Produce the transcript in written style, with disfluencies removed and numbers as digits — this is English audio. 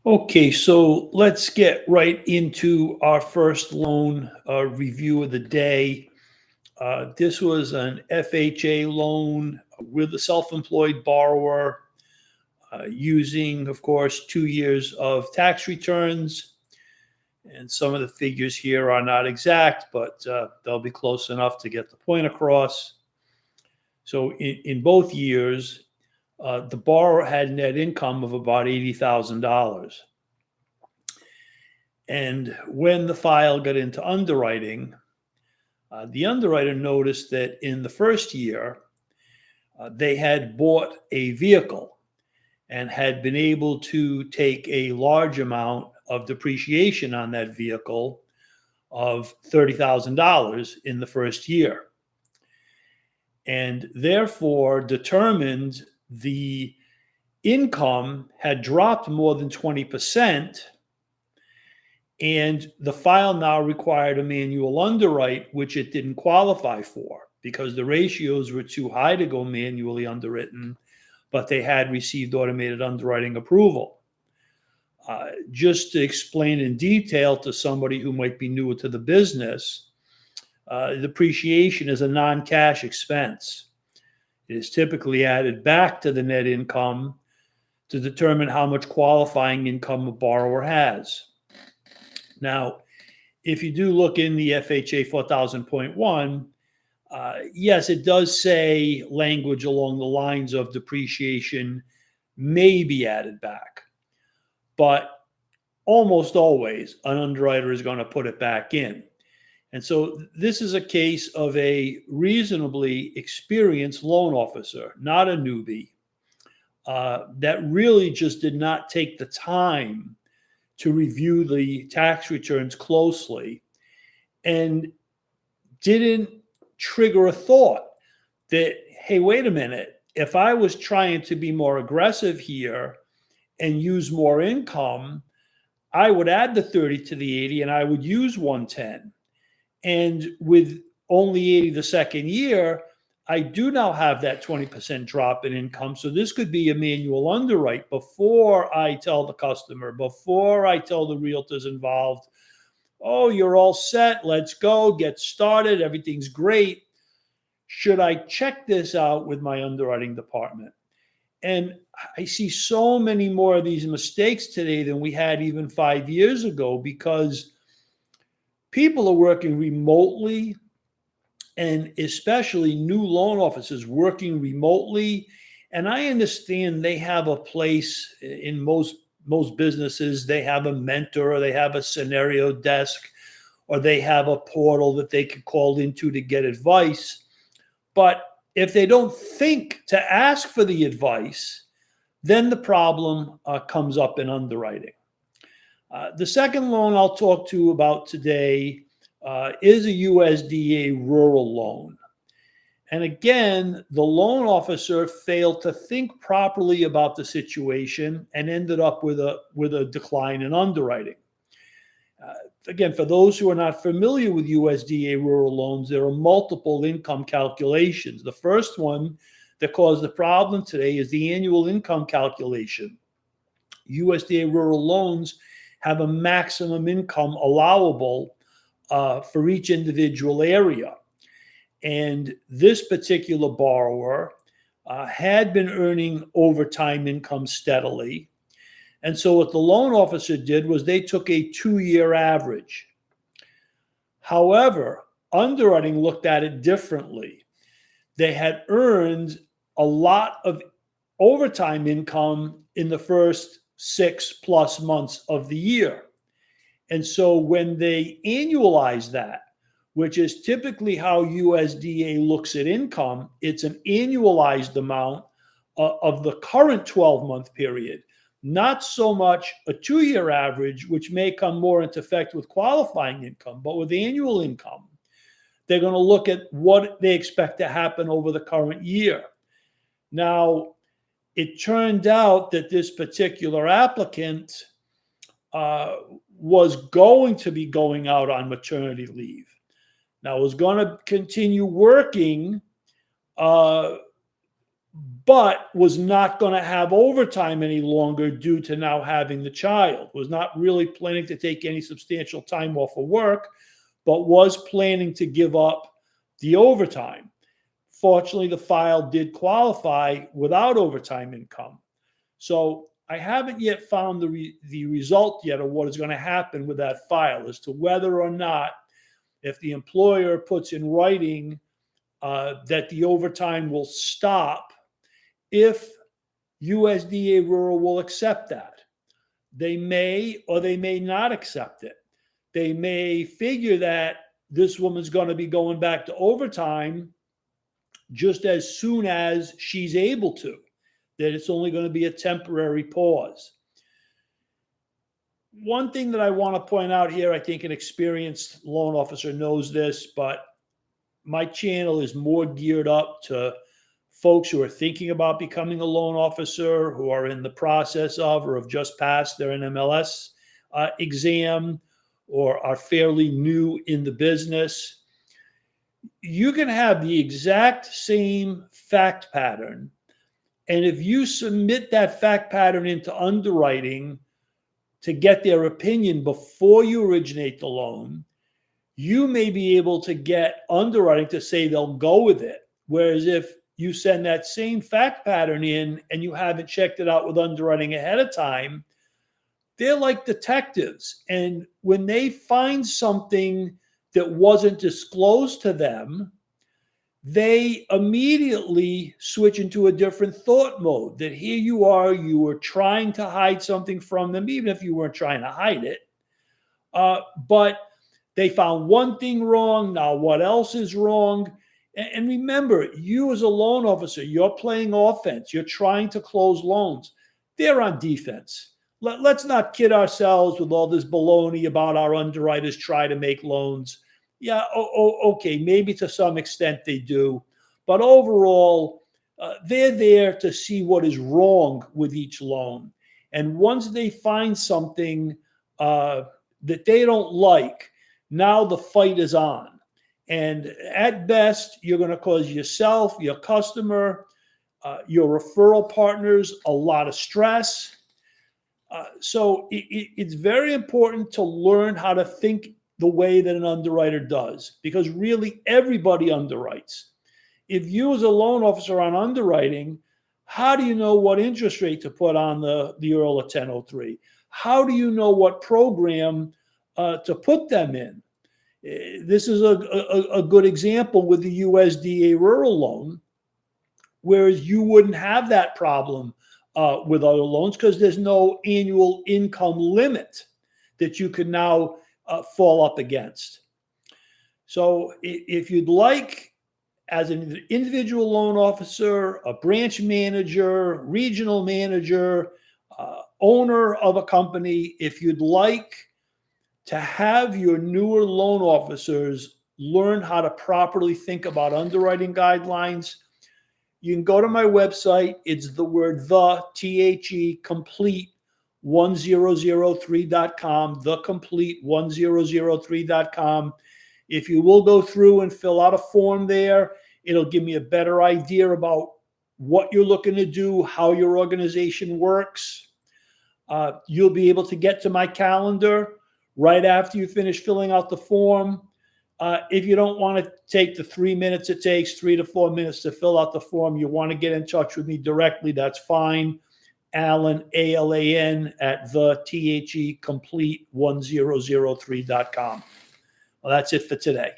Okay, so let's get right into our first loan review of the day. This was an FHA loan with a self-employed borrower using, of course, 2 years of tax returns. And some of the figures here are not exact, but they'll be close enough to get the point across. So in both years, the borrower had net income of about $80,000. And when the file got into underwriting, the underwriter noticed that in the first year, they had bought a vehicle and had been able to take a large amount of depreciation on that vehicle of $30,000 in the first year. And therefore determined the income had dropped more than 20%. And the file now required a manual underwrite, which it didn't qualify for because the ratios were too high to go manually underwritten, but they had received automated underwriting approval. Just to explain in detail to somebody who might be newer to the business, depreciation is a non-cash expense. It is typically added back to the net income to determine how much qualifying income a borrower has. Now, if you do look in the FHA 4000.1, yes, it does say language along the lines of depreciation may be added back, but almost always an underwriter is going to put it back in. And so this is a case of a reasonably experienced loan officer, not a newbie, that really just did not take the time to review the tax returns closely and didn't trigger a thought that, hey, wait a minute, if I was trying to be more aggressive here and use more income, I would add the 30 to the 80 and I would use 110. And with only 80 the second year, I do now have that 20% drop in income. So this could be a manual underwrite before I tell the customer, before I tell the realtors involved, oh, you're all set. Let's go, get started. Everything's great. Should I check this out with my underwriting department? And I see so many more of these mistakes today than we had even 5 years ago because people are working remotely, and especially new loan officers working remotely. And I understand they have a place in most businesses. They have a mentor, or they have a scenario desk, or they have a portal that they can call into to get advice. But if they don't think to ask for the advice, then the problem comes up in underwriting. The second loan I'll talk to you about today is a USDA rural loan. And again, the loan officer failed to think properly about the situation and ended up with a decline in underwriting. Again, for those who are not familiar with USDA rural loans, there are multiple income calculations. The first one that caused the problem today is the annual income calculation. USDA rural loans have a maximum income allowable for each individual area. And this particular borrower had been earning overtime income steadily. And so what the loan officer did was they took a 2-year average. However, underwriting looked at it differently. They had earned a lot of overtime income in the first 6+ months of the year. And so when they annualize that, which is typically how USDA looks at income, it's an annualized amount of the current 12-month period, not so much a 2-year average, which may come more into effect with qualifying income, but with annual income, they're going to look at what they expect to happen over the current year. Now, it turned out that this particular applicant was going to be going out on maternity leave. Now, was going to continue working but was not going to have overtime any longer due to now having the child, was not really planning to take any substantial time off of work, but was planning to give up the overtime. Fortunately, the file did qualify without overtime income. So I haven't yet found the result yet of what is going to happen with that file as to whether or not, if the employer puts in writing that the overtime will stop, if USDA Rural will accept that. They may or they may not accept it. They may figure that this woman's going to be going back to overtime just as soon as she's able to, that it's only going to be a temporary pause. One thing that I want to point out here, I think an experienced loan officer knows this, but my channel is more geared up to folks who are thinking about becoming a loan officer, who are in the process of or have just passed their NMLS exam, or are fairly new in the business. You can have the exact same fact pattern, and if you submit that fact pattern into underwriting to get their opinion before you originate the loan, you may be able to get underwriting to say they'll go with it. Whereas if you send that same fact pattern in and you haven't checked it out with underwriting ahead of time, they're like detectives. And when they find something that wasn't disclosed to them, they immediately switch into a different thought mode, that here you were trying to hide something from them, even if you weren't trying to hide it. But they found one thing wrong. Now what else is wrong? And remember, you as a loan officer, you're playing offense. You're trying to close loans. They're on defense. Let's not kid ourselves with all this baloney about our underwriters try to make loans. Yeah, okay, maybe to some extent they do. But overall, they're there to see what is wrong with each loan. And once they find something that they don't like, now the fight is on. And at best, you're going to cause yourself, your customer, your referral partners a lot of stress. So it's very important to learn how to think the way that an underwriter does, because really everybody underwrites. If you as a loan officer on underwriting, how do you know what interest rate to put on the IRLA 1003? How do you know what program to put them in? This is a good example with the USDA rural loan, whereas you wouldn't have that problem with other loans because there's no annual income limit that you can now fall up against. So if you'd like, as an individual loan officer, a branch manager, regional manager, owner of a company, if you'd like to have your newer loan officers learn how to properly think about underwriting guidelines, you can go to my website. It's the word THE complete 1003.com, thecomplete1003.com. If you will go through and fill out a form there, it'll give me a better idea about what you're looking to do, how your organization works. You'll be able to get to my calendar right after you finish filling out the form. If you don't want to take the 3 minutes it takes, 3 to 4 minutes to fill out the form, you want to get in touch with me directly, that's fine. Alan, ALAN, at the complete1003.com. Well, that's it for today.